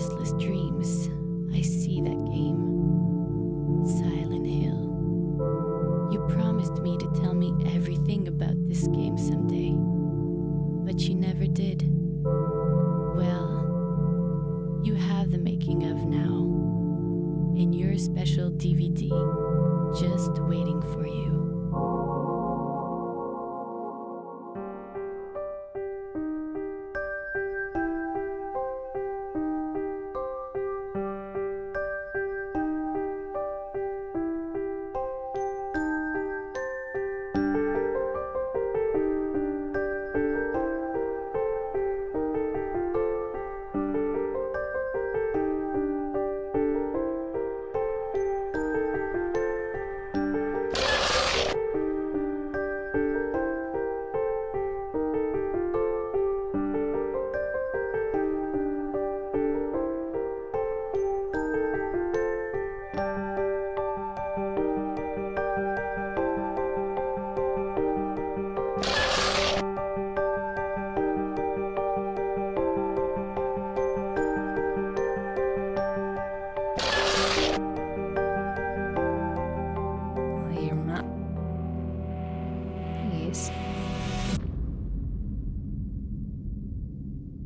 restless dreams, I see that game. Silent Hill. You promised me to tell me everything about this game someday, but you never did. Well, you have the making of now, in your special DVD, just waiting for you.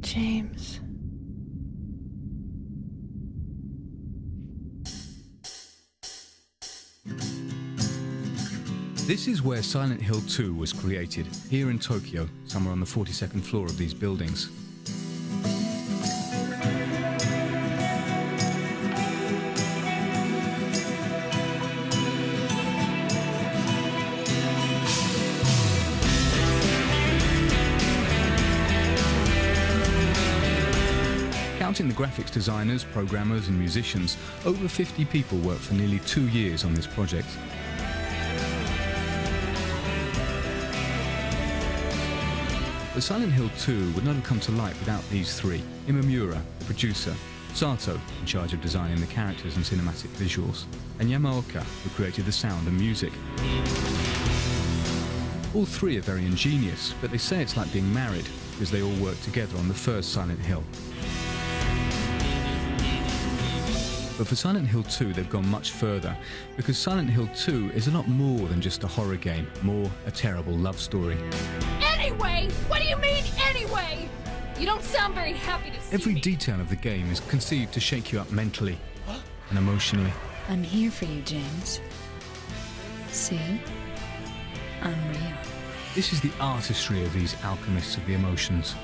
James. This is where Silent Hill 2 was created, here in Tokyo, somewhere on the 42nd floor of these buildings. Counting the graphics designers, programmers and musicians, over 50 people worked for nearly 2 years on this project. But Silent Hill 2 would not have come to light without these three: Imamura, the producer, Sato, in charge of designing the characters and cinematic visuals, and Yamaoka, who created the sound and music. All three are very ingenious, but they say it's like being married, because they all worked together on the first Silent Hill. But for Silent Hill 2 they've gone much further, because Silent Hill 2 is a lot more than just a horror game, more a terrible love story. Anyway? What do you mean, anyway? You don't sound very happy to see Every me. detail of the game is conceived to shake you up mentally and emotionally. I'm here for you, James. See? I'm real. This is the artistry of these alchemists of the emotions.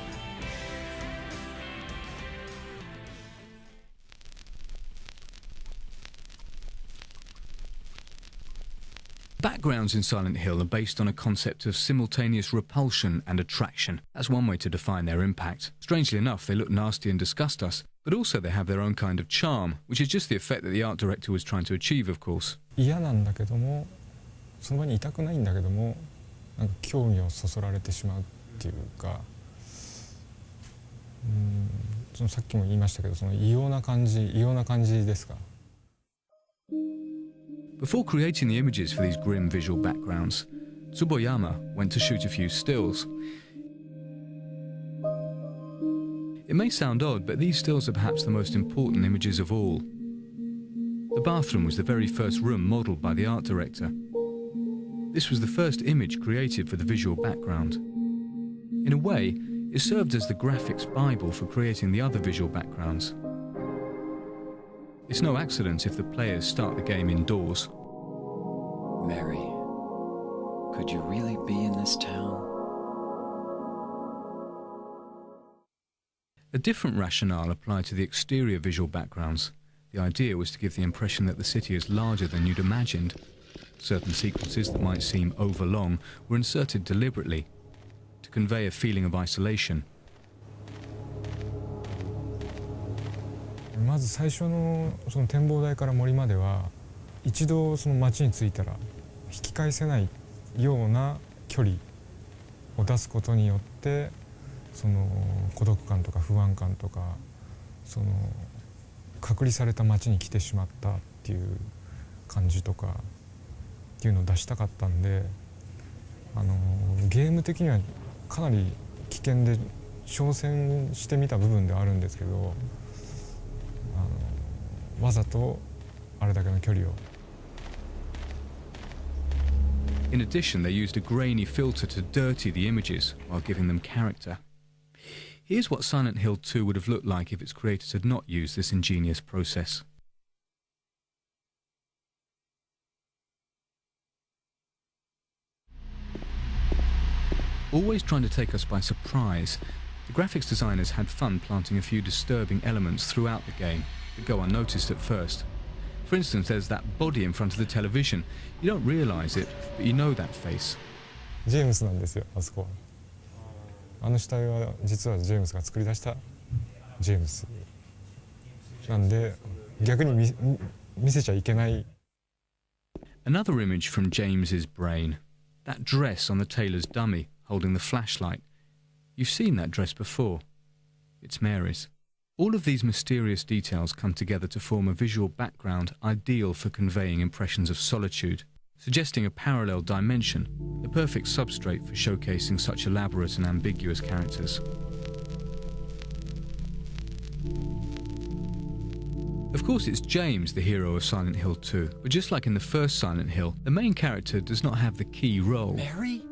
Backgrounds in Silent Hill are based on a concept of simultaneous repulsion and attraction. That's one way to define their impact. Strangely enough, they look nasty and disgust us, but also they have their own kind of charm, which is just the effect that the art director was trying to achieve, of course. 嫌なんだけども、その場にいたくないんだけども、なんか興味をそそられてしまうっていうか、そのさっきも言いましたけど、その異様な感じですか。Before creating the images for these grim visual backgrounds, Tsuboyama went to shoot a few stills. It may sound odd, but these stills are perhaps the most important images of all. The bathroom was the very first room modelled by the art director. This was the first image created for the visual background. In a way, it served as the graphics Bible for creating the other visual backgrounds. It's no accident if the players start the game indoors. Mary, could you really be in this town? A different rationale applied to the exterior visual backgrounds. The idea was to give the impression that the city is larger than you'd imagined. Certain sequences that might seem overlong were inserted deliberately to convey a feeling of isolation. まず最初のその展望台から森までは、一度その街に着いたら引き返せないような距離を出すことによって、その孤独感とか不安感とか、その隔離された街に来てしまったっていう感じとかっていうのを出したかったんで、ゲーム的にはかなり危険で挑戦してみた部分ではあるんですけど、わざとあれだけの距離を。 In addition, they used a grainy filter to dirty the images while giving them character. Here's what Silent Hill 2 would have looked like if its creators had not used this ingenious process. Always trying to take us by surprise, the graphics designers had fun planting a few disturbing elements throughout the game that go unnoticed at first. For instance, there's that body in front of the television. You don't realise it, but you know that face. ジェームスなんですよ、あそこは。あの死体は実はジェームスが作り出したジェームスなんで、逆に見せちゃいけない。 Another image from James's brain. That dress on the tailor's dummy, holding the flashlight. You've seen that dress before. It's Mary's. All of these mysterious details come together to form a visual background ideal for conveying impressions of solitude, suggesting a parallel dimension, the perfect substrate for showcasing such elaborate and ambiguous characters. Of course, it's James, the hero of Silent Hill 2, but just like in the first Silent Hill, the main character does not have the key role. Mary?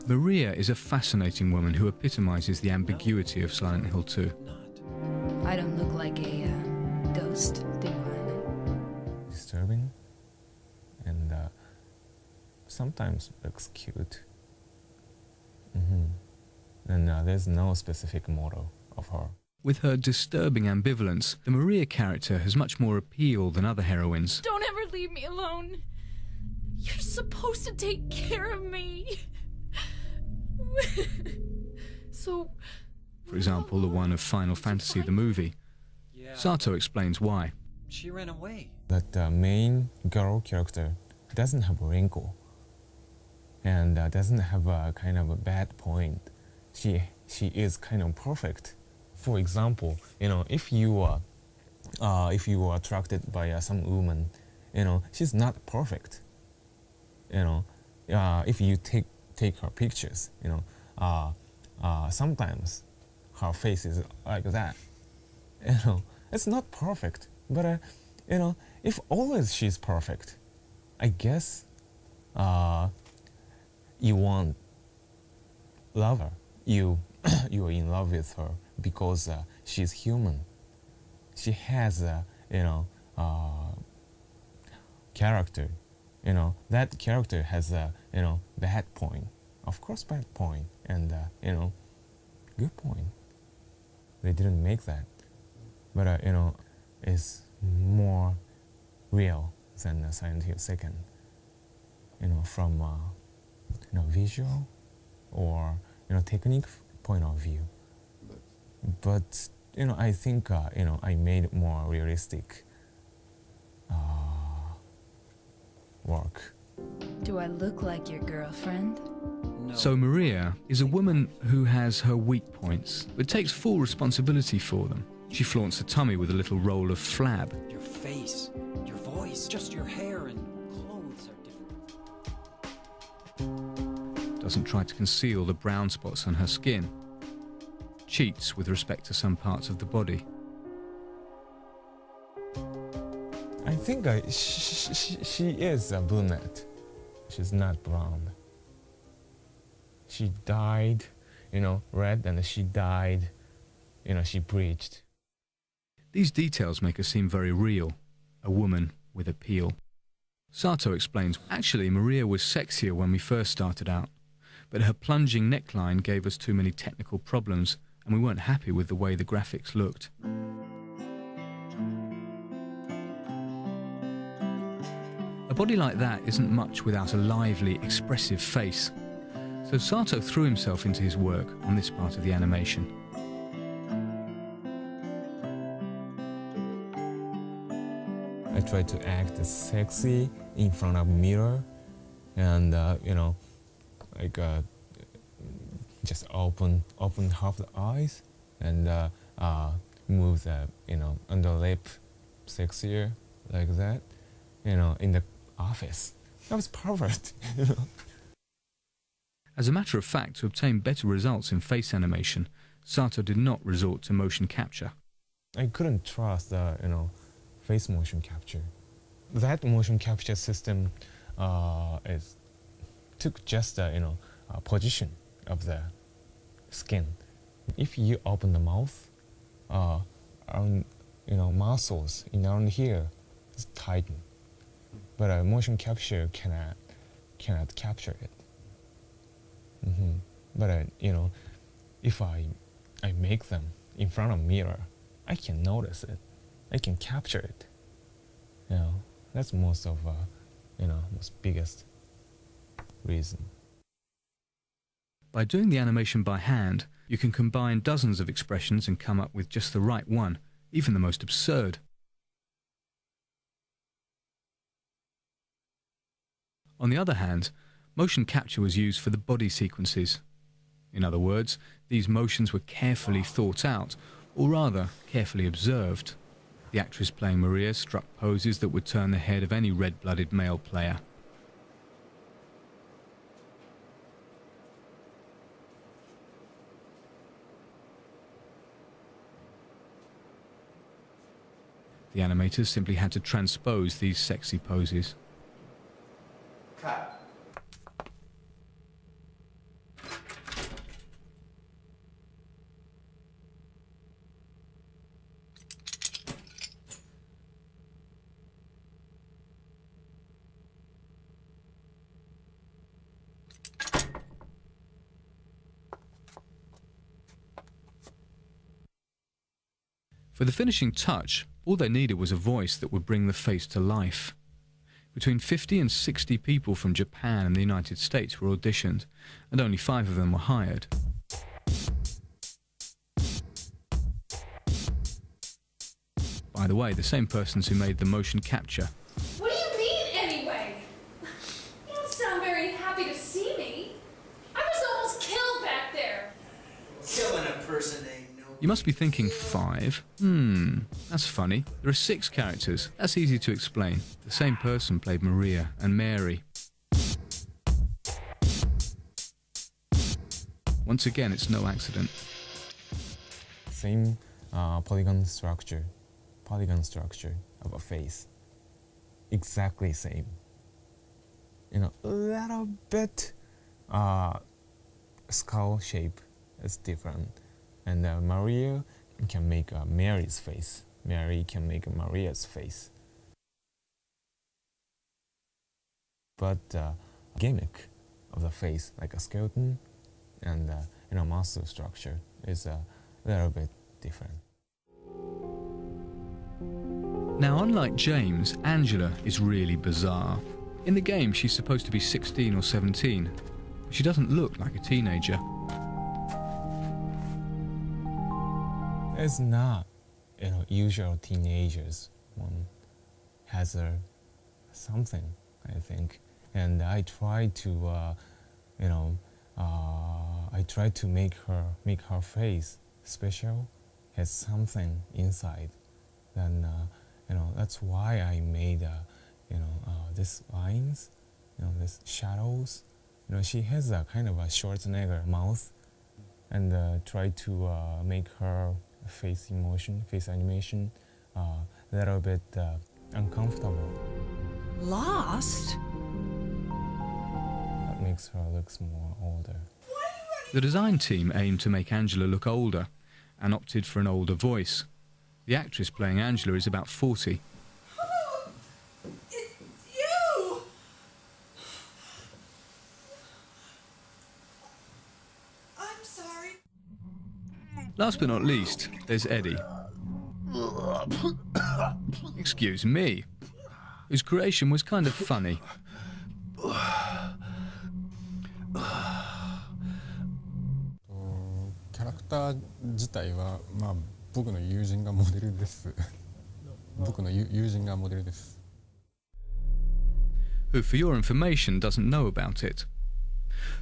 Maria is a fascinating woman who epitomizes the ambiguity of Silent Hill 2. I don't look like a ghost, do I? Disturbing and sometimes looks cute. And there's no specific model of her. With her disturbing ambivalence, the Maria character has much more appeal than other heroines. Don't ever leave me alone. You're supposed to take care of me. So... For example, the one of Final Fantasy the movie. Yeah. Sato explains why. She ran away. But the main girl character doesn't have a wrinkle and doesn't have a kind of a bad point. She is kind of perfect. For example, if you are attracted by some woman, she's not perfect. If you take her pictures, sometimes her face is like that. It's not perfect, but if always she's perfect, I guess you want love her. You are in love with her because she's human. She has character. That character has a bad point. Of course, bad point, and good point. They didn't make that, but it's more real than Silent Hill 2nd. From visual or technique point of view. But I think I made more realistic work. Do I look like your girlfriend? No. So Maria is a woman who has her weak points, but takes full responsibility for them. She flaunts her tummy with a little roll of flab. Your face, your voice, just your hair and clothes are different. Doesn't try to conceal the brown spots on her skin. Cheats with respect to some parts of the body. I think she is a brunette. She's not blonde. She dyed, red, and she dyed, she bleached. These details make her seem very real, a woman with appeal. Sato explains, actually Maria was sexier when we first started out, but her plunging neckline gave us too many technical problems and we weren't happy with the way the graphics looked. A body like that isn't much without a lively, expressive face. So Sato threw himself into his work on this part of the animation. I tried to act sexy in front of a mirror and, just open half the eyes and move the, under lip sexier like that, in the office. That was perfect, As a matter of fact, to obtain better results in face animation, Sato did not resort to motion capture. I couldn't trust the face motion capture. That motion capture system took just the position of the skin. If you open the mouth, muscles around here is tighten, but a motion capture cannot capture it. But if I make them in front of mirror, I can notice it. I can capture it. That's most biggest reason. By doing the animation by hand, you can combine dozens of expressions and come up with just the right one, even the most absurd. On the other hand, motion capture was used for the body sequences. In other words, these motions were carefully thought out, or rather, carefully observed. The actress playing Maria struck poses that would turn the head of any red-blooded male player. The animators simply had to transpose these sexy poses. Cut. For the finishing touch, all they needed was a voice that would bring the face to life. Between 50 and 60 people from Japan and the United States were auditioned, and only 5 of them were hired. By the way, the same persons who made the motion capture. What do you mean, anyway? You don't sound very happy to see me. I was almost killed back there. Killing a person ain't no... You must be thinking 5? That's funny. There are 6 characters. That's easy to explain. The same person played Maria and Mary. Once again, it's no accident. Same polygon structure of a face. Exactly same. A little bit skull shape is different. And Maria can make Mary's face. Mary can make Maria's face. But gimmick of the face, like a skeleton and muscle structure, is a little bit different. Now, unlike James, Angela is really bizarre. In the game, she's supposed to be 16 or 17. She doesn't look like a teenager. It's not, usual teenagers. One has something, I think, and I try to, make her face special, has something inside. Then, that's why I made, these lines, these shadows. She has a kind of a Schwarzenegger mouth, and try to make her face animation, a little bit uncomfortable. Lost? That makes her look more older. The design team aimed to make Angela look older and opted for an older voice. The actress playing Angela is about 40. It's you! I'm sorry. Last but not least, there's Eddie. Excuse me. Whose creation was kind of funny. キャラクター自体は、僕の友人がモデルです。僕の友人がモデルです。 Who, for your information, doesn't know about it.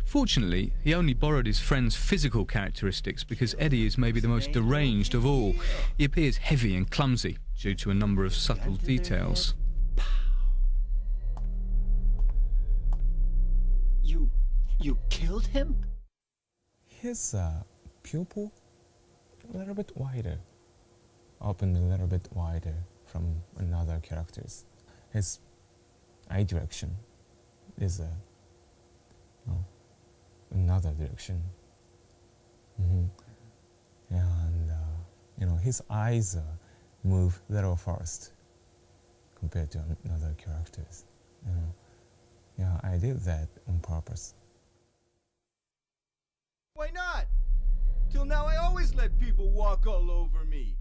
Fortunately, he only borrowed his friend's physical characteristics because Eddie is maybe the most deranged of all. He appears heavy and clumsy due to a number of subtle details. You killed him? His pupil a little bit wider, open a little bit wider from another characters. His eye direction is another direction. And his eyes move a little fast compared to other characters. Yeah, I did that on purpose. Why not? Till now I always let people walk all over me.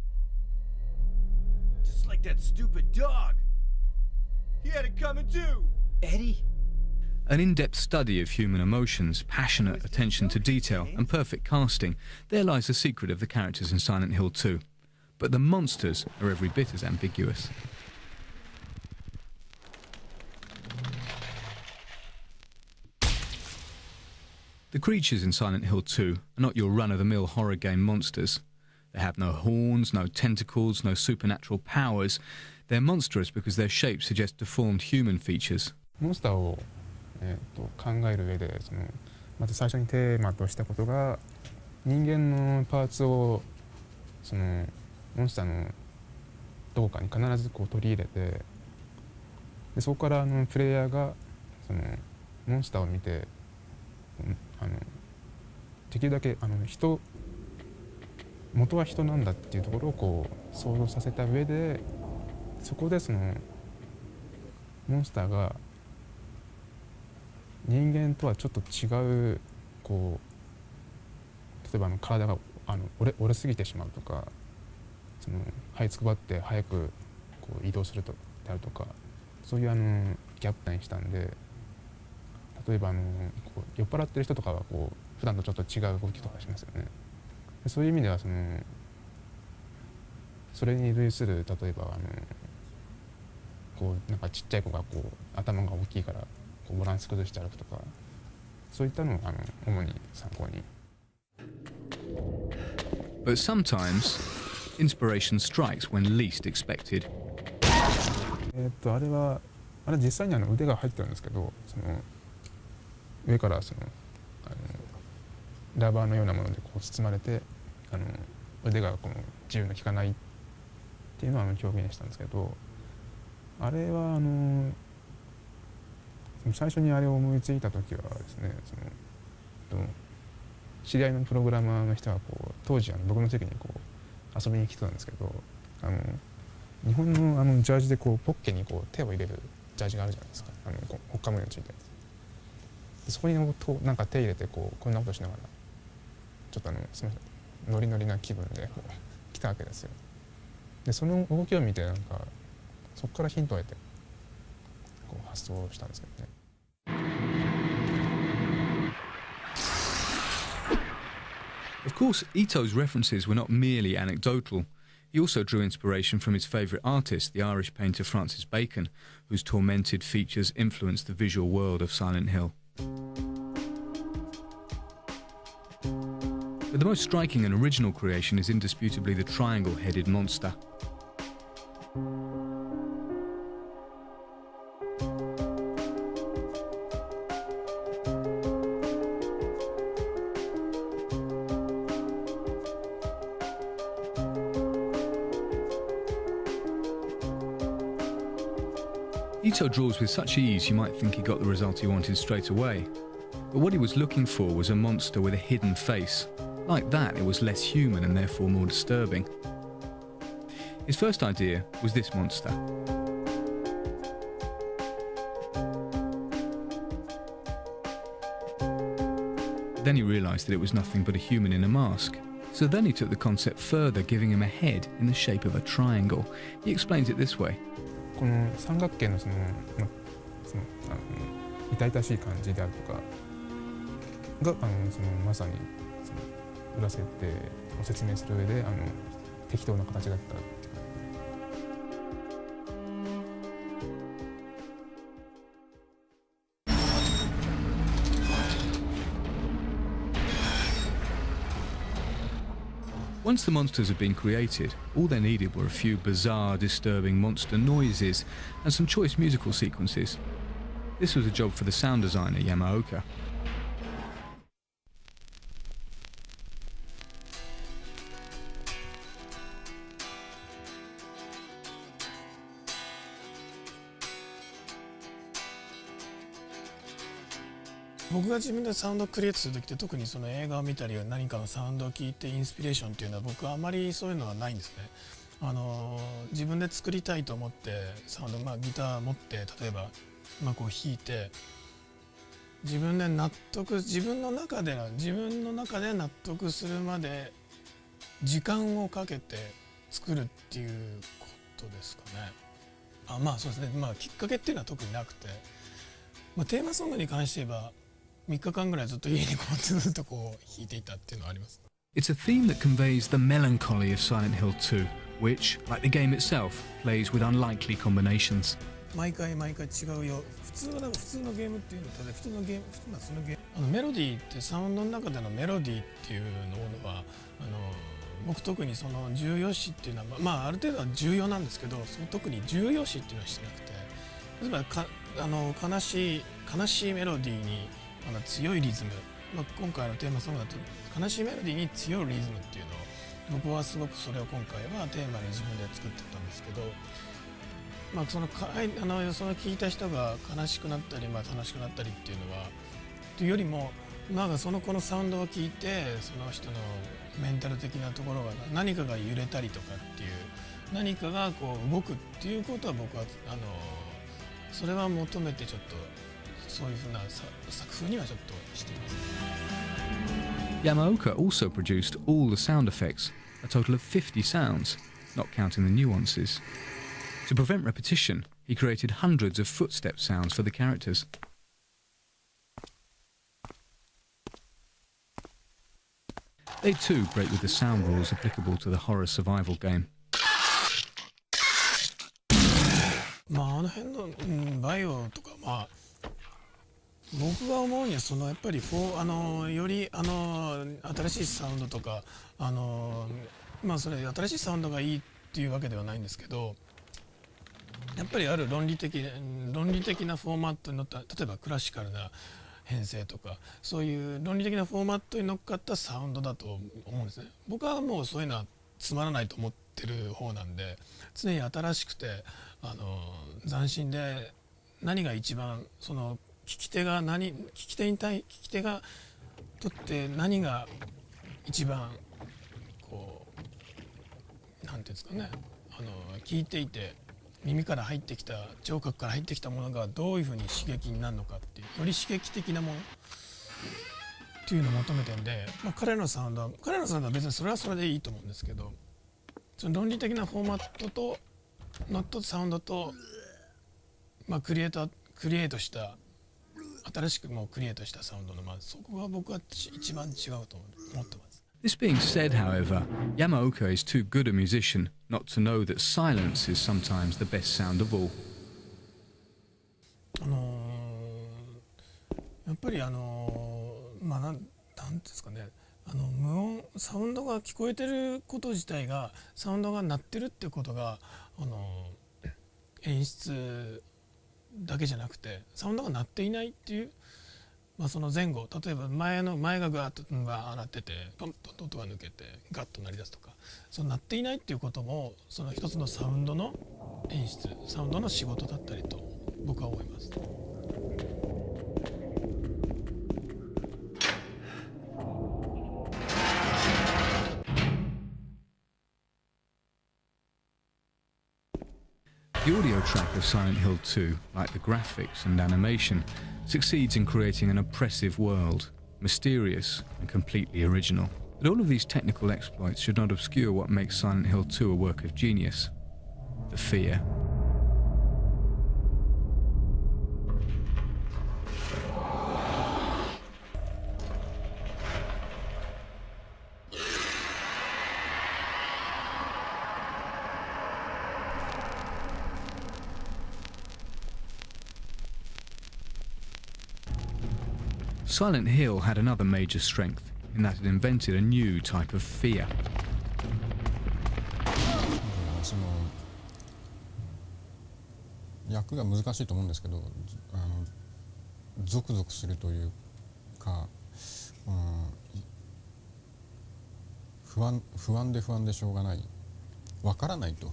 Just like that stupid dog. He had it coming too. Eddie? An in-depth study of human emotions, passionate attention to detail, and perfect casting. There lies the secret of the characters in Silent Hill 2. But the monsters are every bit as ambiguous. The creatures in Silent Hill 2 are not your run-of-the-mill horror game monsters. They have no horns, no tentacles, no supernatural powers. They're monstrous because their shapes suggest deformed human features. モンスターを、考える上でまず最初にテーマとしたことが人間のパーツをモンスターのどこかに必ず取り入れてでそこからプレイヤーがモンスターを見てできるだけ元は人なんだっていうところを想像させた上でそこでモンスターが人間とはちょっと違う例えば体が折れすぎてしまうとか這いつくばって早く移動するであるとかそういうギャップにしたんで例えば酔っ払ってる人とかは普段とちょっと違う動きとかしますよね。そういう意味ではそれに類する例えばなんかちっちゃい子が頭が大きいからバランス崩して歩くとかそういったのを主に参考に。But sometimes inspiration strikes when least expected. あれ実際に腕が入ってるんですけど上からラバーのようなもので包まれて腕が自由の利かないっていうのを表現したんですけどあれは最初にあれを思いついた時はですね知り合いのプログラマーの人が当時僕の席に遊びに来てたんですけど日本のジャージでポッケに手を入れるジャージがあるじゃないですかほっかむりのついたやつそこになんか手入れてこんなことしながらちょっとすみませんノリノリな気分で来たわけですよ。でその動きを見てなんかそこからヒントを得て発想したんですけどね。Of course, Ito's references were not merely anecdotal. He also drew inspiration from his favourite artist, the Irish painter Francis Bacon, whose tormented features influenced the visual world of Silent Hill. But the most striking and original creation is indisputably the triangle-headed monster. Ito draws with such ease you might think he got the result he wanted straight away. But what he was looking for was a monster with a hidden face. Like that, it was less human and therefore more disturbing. His first idea was this monster. Then he realised that it was nothing but a human in a mask. So then he took the concept further, giving him a head in the shape of a triangle. He explains it this way. この三角形の痛々しい感じであるとかがまさに裏設定を説明する上で適当な形だったっていう。Once the monsters had been created, all they needed were a few bizarre, disturbing monster noises and some choice musical sequences. This was a job for the sound designer Yamaoka. 僕が自分でサウンドをクリエイトする時って特にその映画を見たり何かのサウンドを聞いてインスピレーションっていうのは僕はあまりそういうのはないんですね。自分で作りたいと思ってサウンド、ギター持って例えばこう弾いて自分の中で納得するまで時間をかけて作るっていうことですかね。そうですね。きっかけっていうのは特になくて、テーマソングに関して言えば3日間ぐらいずっと家にこもってずっとこう弾いていたっていうのはあります。It's a theme that conveys the melancholy of Silent Hill 2, which, like the game itself, plays with unlikely combinations. 毎回違うよ。普通のゲームっていうのと普通のゲーム、メロディーってサウンドの中でのメロディーっていうのは僕特にその重要視っていうのはある程度は重要なんですけど、特に重要視っていうのはしてなくて、例えば悲しいメロディーに強いリズム、今回のテーマソングだと悲しいメロディーに強いリズムっていうのを僕はすごくそれを今回はテーマに自分で作ってたんですけど、その聞いた人が悲しくなったり、楽しくなったりっていうのはというよりもこのサウンドを聞いてその人のメンタル的なところが何かが揺れたりとかっていう何かがこう動くっていうことは僕はそれは求めてちょっとそういうふうな作風にはちょっとしています。Yamaoka also produced all the sound effects, a total of 50 sounds, not counting the nuances. To prevent repetition, he created hundreds of footstep sounds for the characters. They too break with the sound rules applicable to the horror survival game. あの辺の、バイオとか僕が思うにはやっぱりより新しいサウンドとかそれ新しいサウンドがいいっていうわけではないんですけど、やっぱりある論理的なフォーマットに乗った例えばクラシカルな編成とかそういう論理的なフォーマットに乗っかったサウンドだと思うんですね。僕はもうそういうのはつまらないと思ってる方なんで、常に新しくて斬新で何が一番その聞き手がとって何が一番こうなんていうんですかね、聞いていて耳から入ってきた聴覚から入ってきたものがどういうふうに刺激になるのかっていうより刺激的なものっていうのを求めてるんで、彼のサウンドは別にそれはそれでいいと思うんですけど、その論理的なフォーマットとノットサウンドと、クリエイトした新しくクリエイトしたサウンドのそこが僕は一番違うと思ってます。This being said, however, Yamaoka is too good a musician not to know that silence is sometimes the best sound of all. やっぱりなんですかね、無音サウンドが聞こえてること自体がサウンドが鳴ってるってことが演出だけじゃなくてサウンドが鳴っていないっていう、その前後例えば前がガーッと鳴っててポンと音が抜けてガッと鳴り出すとか、その鳴っていないっていうこともその一つのサウンドの演出サウンドの仕事だったりと僕は思います。The audio track of Silent Hill 2, like the graphics and animation, succeeds in creating an oppressive world, mysterious and completely original. But all of these technical exploits should not obscure what makes Silent Hill 2 a work of genius: the fear. Silent Hill had another major strength in that it invented a new type of fear. その役が難しいと思うんですけど、ゾクゾクするというか、不安でしょうがない、わからないと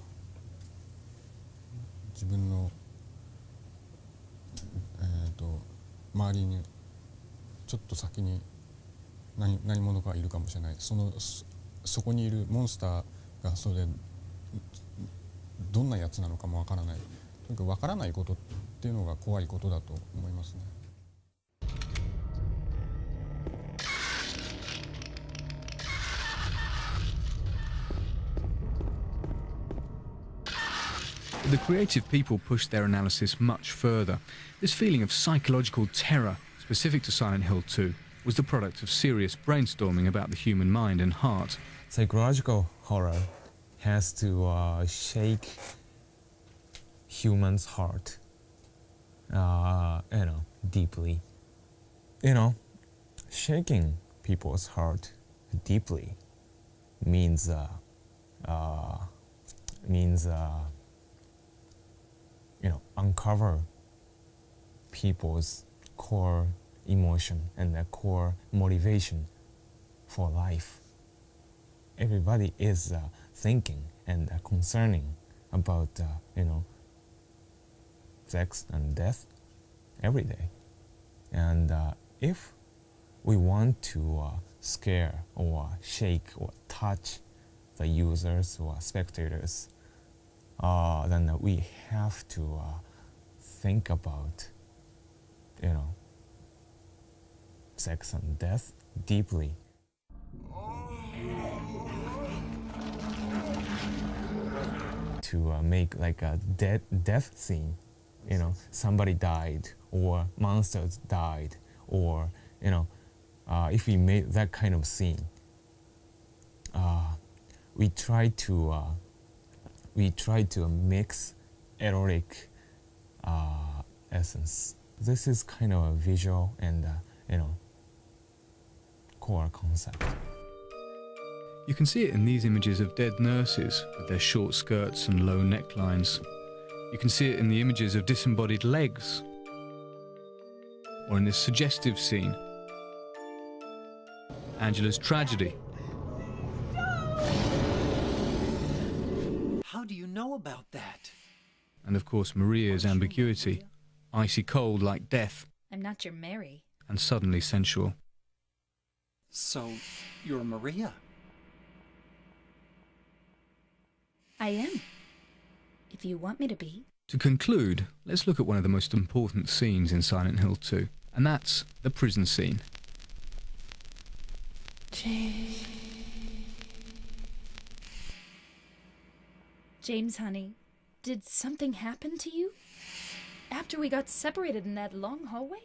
自分の周りにちょっと先に何者かいるかもしれない。そこにいるモンスターがそれでどんなやつなのかもわからない。とにかくわからないことっていうのが怖いことだと思いますね。The creative people pushed their analysis much further. This feeling of psychological terror, specific to Silent Hill 2, was the product of serious brainstorming about the human mind and heart. Psychological horror has to shake human's heart, deeply. Shaking people's heart deeply means uncover people's core emotion and their core motivation for life. Everybody is thinking and concerning about sex and death every day. And if we want to scare or shake or touch the users or spectators, then we have to think about sex and death deeply. To make like a death scene, somebody died or monsters died, or if we made that kind of scene, we try to mix erotic essence. This is kind of a visual and core concept. You can see it in these images of dead nurses with their short skirts and low necklines. You can see it in the images of disembodied legs, or in this suggestive scene, Angela's tragedy. How do you know about that? And of course Maria's ambiguity, icy cold like death, I'm not your Mary. and suddenly sensual. So, you're Maria? I am. If you want me to be. To conclude, let's look at one of the most important scenes in Silent Hill 2, and that's the prison scene. James, honey, did something happen to you? After we got separated in that long hallway?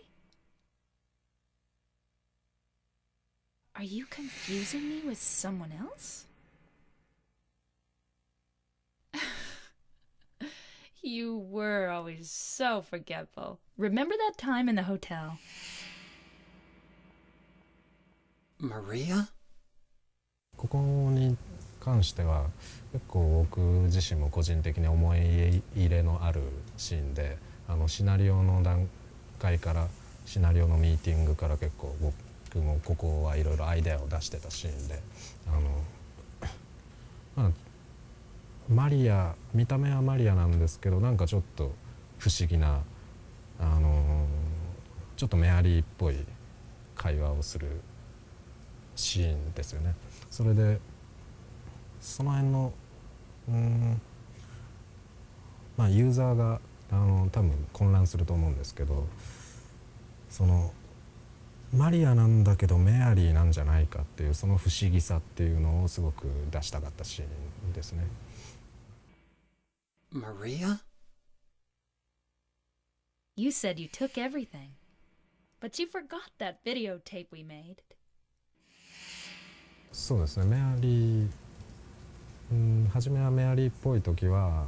Are you confusing me with someone else? You were always so forgetful. Remember that time in the hotel? Maria? ここに関しては結構僕自身も個人的に思い入れのあるシーンで、シナリオの段階からシナリオのミーティングから結構僕もここはいろいろアイデアを出してたシーンで、マリア、見た目はマリアなんですけど、なんかちょっと不思議な、ちょっとメアリーっぽい会話をするシーンですよね。それでその辺のユーザーが多分混乱すると思うんですけど、そのマリアなんだけどメアリーなんじゃないかっていうその不思議さっていうのをすごく出したかったシーンですね。Maria? You said you took everything, but you forgot that videotape we made. そうですね、メアリー、初めはメアリーっぽい時は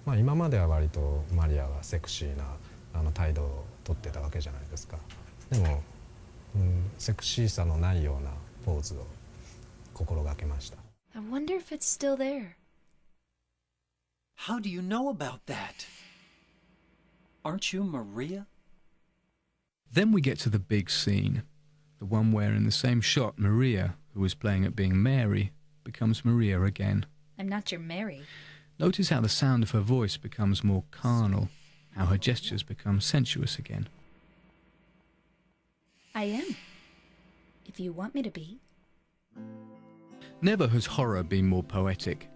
今までは割とマリアはセクシーな態度をとってたわけじゃないですか。でも、セクシーさのないようなポーズを心がけました。I wonder if it's still there. How do you know about that? Aren't you Maria? Then we get to the big scene, the one where in the same shot Maria, who was playing at being Mary, becomes Maria again. I'm not your Mary. Notice how the sound of her voice becomes more carnal, how her gestures become sensuous again. I am. If you want me to be. Never has horror been more poetic.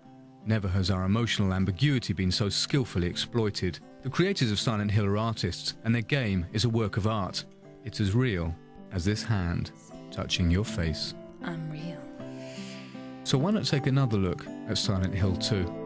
Never has our emotional ambiguity been so skillfully exploited. The creators of Silent Hill are artists, and their game is a work of art. It's as real as this hand touching your face. I'm real. So why not take another look at Silent Hill 2?